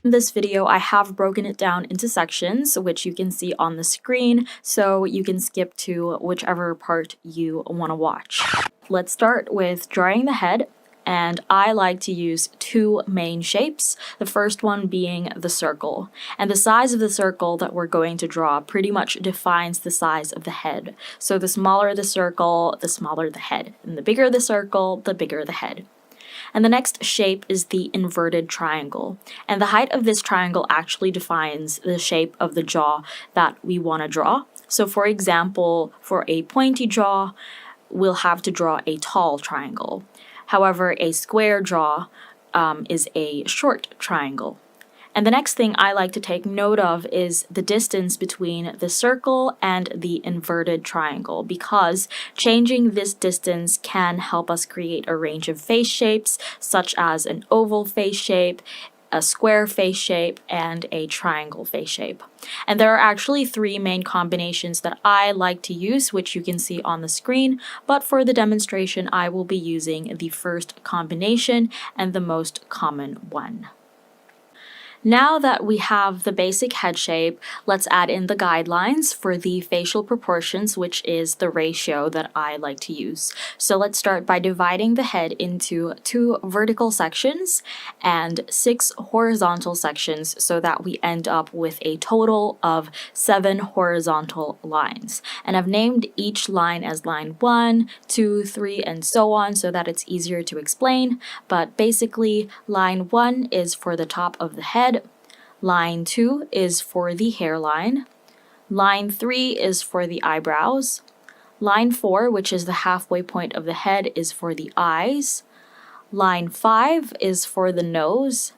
In this video, I have broken it down into sections, which you can see on the screen, so you can skip to whichever part you want to watch. Let's start with drawing the head, and I like to use two main shapes, the first one being the circle. And the size of the circle that we're going to draw pretty much defines the size of the head. So the smaller the circle, the smaller the head, and the bigger the circle, the bigger the head. And the next shape is the inverted triangle. And the height of this triangle actually defines the shape of the jaw that we want to draw. So for example, for a pointy jaw, we'll have to draw a tall triangle. However, a square jaw is a short triangle. And the next thing I like to take note of is the distance between the circle and the inverted triangle, because changing this distance can help us create a range of face shapes, such as an oval face shape, a square face shape, and a triangle face shape. And there are actually three main combinations that I like to use, which you can see on the screen, but for the demonstration I will be using the first combination and the most common one. Now that we have the basic head shape, let's add in the guidelines for the facial proportions, which is the ratio that I like to use. So let's start by dividing the head into 2 vertical sections and 6 horizontal sections so that we end up with a total of 7 horizontal lines. And I've named each line as line 1, 2, 3, and so on so that it's easier to explain. But basically, line 1 is for the top of the head. Line 2 is for the hairline. Line 3 is for the eyebrows. Line 4, which is the halfway point of the head, is for the eyes. Line 5 is for the nose.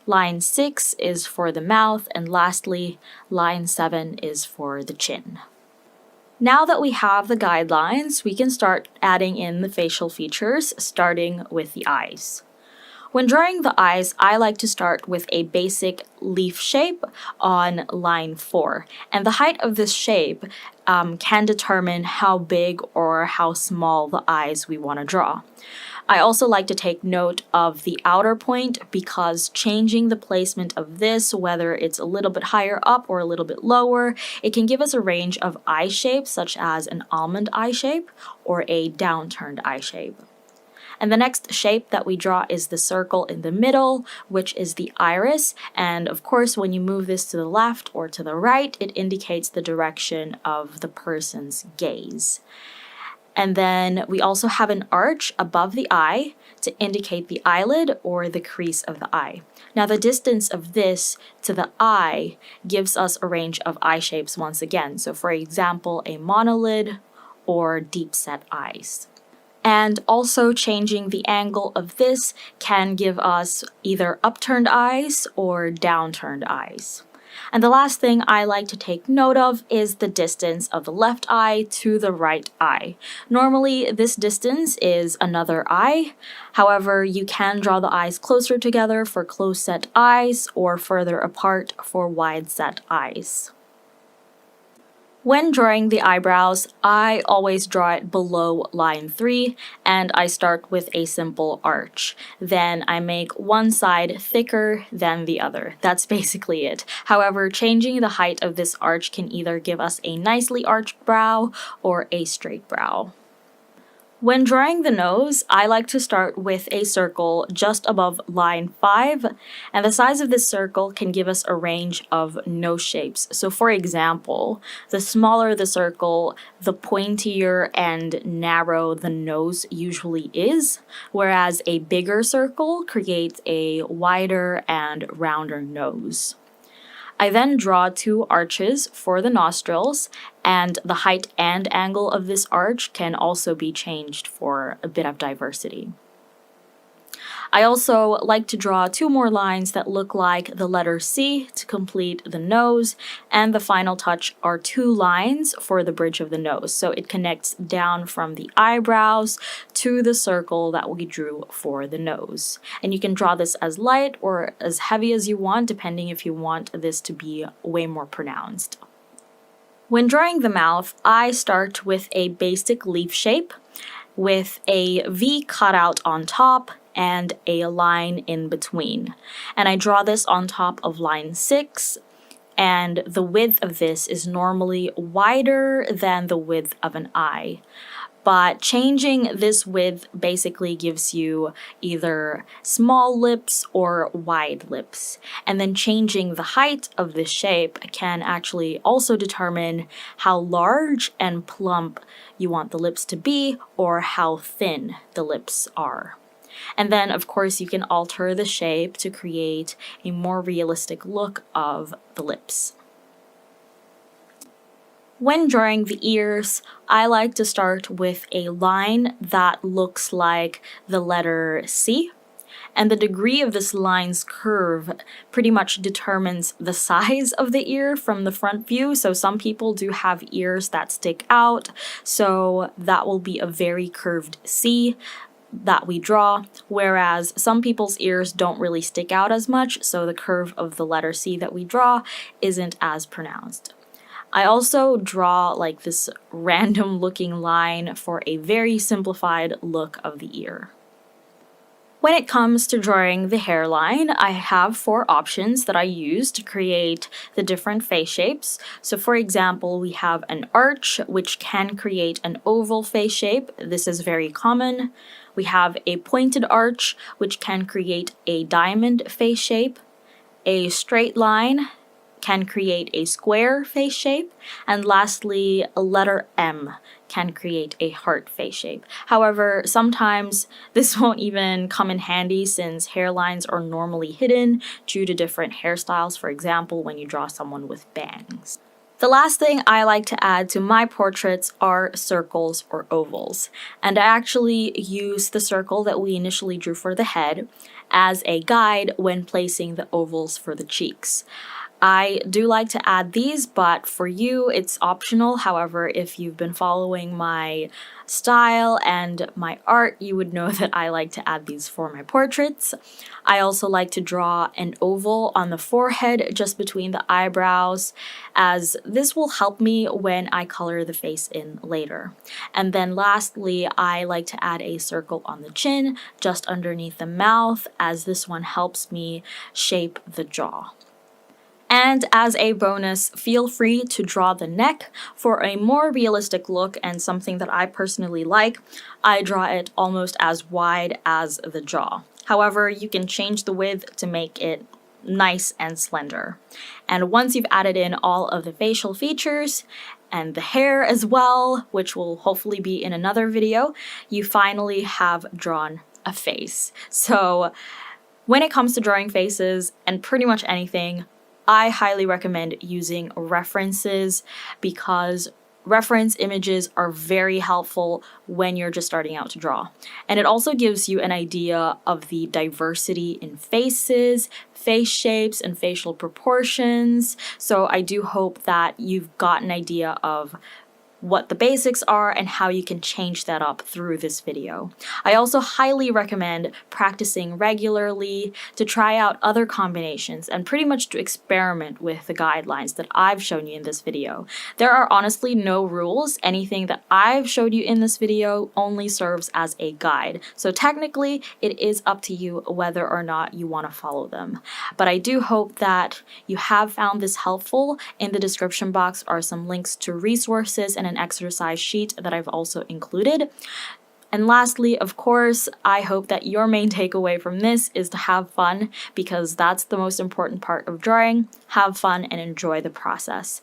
Line 6 is for the mouth. And lastly, line 7 is for the chin. Now that we have the guidelines, we can start adding in the facial features, starting with the eyes. When drawing the eyes, I like to start with a basic leaf shape on line 4. And the height of this shape can determine how big or how small the eyes we want to draw. I also like to take note of the outer point because changing the placement of this, whether it's a little bit higher up or a little bit lower, it can give us a range of eye shapes such as an almond eye shape or a downturned eye shape. And the next shape that we draw is the circle in the middle, which is the iris. And of course, when you move this to the left or to the right, it indicates the direction of the person's gaze. And then we also have an arch above the eye to indicate the eyelid or the crease of the eye. Now the distance of this to the eye gives us a range of eye shapes once again. So for example, a monolid or deep set eyes. And also changing the angle of this can give us either upturned eyes or downturned eyes. And the last thing I like to take note of is the distance of the left eye to the right eye. Normally, this distance is another eye. However, you can draw the eyes closer together for close-set eyes or further apart for wide-set eyes. When drawing the eyebrows, I always draw it below line 3, and I start with a simple arch. Then I make one side thicker than the other. That's basically it. However, changing the height of this arch can either give us a nicely arched brow or a straight brow. When drawing the nose, I like to start with a circle just above line 5, and the size of this circle can give us a range of nose shapes. So for example, the smaller the circle, the pointier and narrow the nose usually is, whereas a bigger circle creates a wider and rounder nose. I then draw 2 arches for the nostrils, and the height and angle of this arch can also be changed for a bit of diversity. I also like to draw 2 more lines that look like the letter C to complete the nose, and the final touch are 2 lines for the bridge of the nose. So it connects down from the eyebrows to the circle that we drew for the nose. And you can draw this as light or as heavy as you want, depending if you want this to be way more pronounced. When drawing the mouth, I start with a basic leaf shape with a V cutout on top and a line in between. And I draw this on top of line 6, and the width of this is normally wider than the width of an eye. But changing this width basically gives you either small lips or wide lips. And then changing the height of this shape can actually also determine how large and plump you want the lips to be or how thin the lips are. And then, of course, you can alter the shape to create a more realistic look of the lips. When drawing the ears, I like to start with a line that looks like the letter C. And the degree of this line's curve pretty much determines the size of the ear from the front view. So some people do have ears that stick out, so that will be a very curved C that we draw, whereas some people's ears don't really stick out as much, so the curve of the letter C that we draw isn't as pronounced. I also draw like this random looking line for a very simplified look of the ear. When it comes to drawing the hairline, I have 4 options that I use to create the different face shapes. So for example, we have an arch, which can create an oval face shape. This is very common. We have a pointed arch, which can create a diamond face shape. A straight line can create a square face shape, and lastly, a letter M can create a heart face shape. However, sometimes this won't even come in handy since hairlines are normally hidden due to different hairstyles, for example, when you draw someone with bangs. The last thing I like to add to my portraits are circles or ovals, and I actually use the circle that we initially drew for the head as a guide when placing the ovals for the cheeks. I do like to add these, but for you, it's optional. However, if you've been following my style and my art, you would know that I like to add these for my portraits. I also like to draw an oval on the forehead just between the eyebrows, as this will help me when I color the face in later. And then lastly, I like to add a circle on the chin just underneath the mouth, as this one helps me shape the jaw. And as a bonus, feel free to draw the neck. For a more realistic look and something that I personally like, I draw it almost as wide as the jaw. However, you can change the width to make it nice and slender. And once you've added in all of the facial features and the hair as well, which will hopefully be in another video, you finally have drawn a face. So when it comes to drawing faces and pretty much anything, I highly recommend using references because reference images are very helpful when you're just starting out to draw. And it also gives you an idea of the diversity in faces, face shapes, and facial proportions. So I do hope that you've got an idea of what the basics are and how you can change that up through this video. I also highly recommend practicing regularly to try out other combinations and pretty much to experiment with the guidelines that I've shown you in this video. There are honestly no rules. Anything that I've showed you in this video only serves as a guide. So technically, it is up to you whether or not you want to follow them. But I do hope that you have found this helpful. In the description box are some links to resources and an exercise sheet that I've also included. And lastly, of course, I hope that your main takeaway from this is to have fun, because that's the most important part of drawing. Have fun and enjoy the process.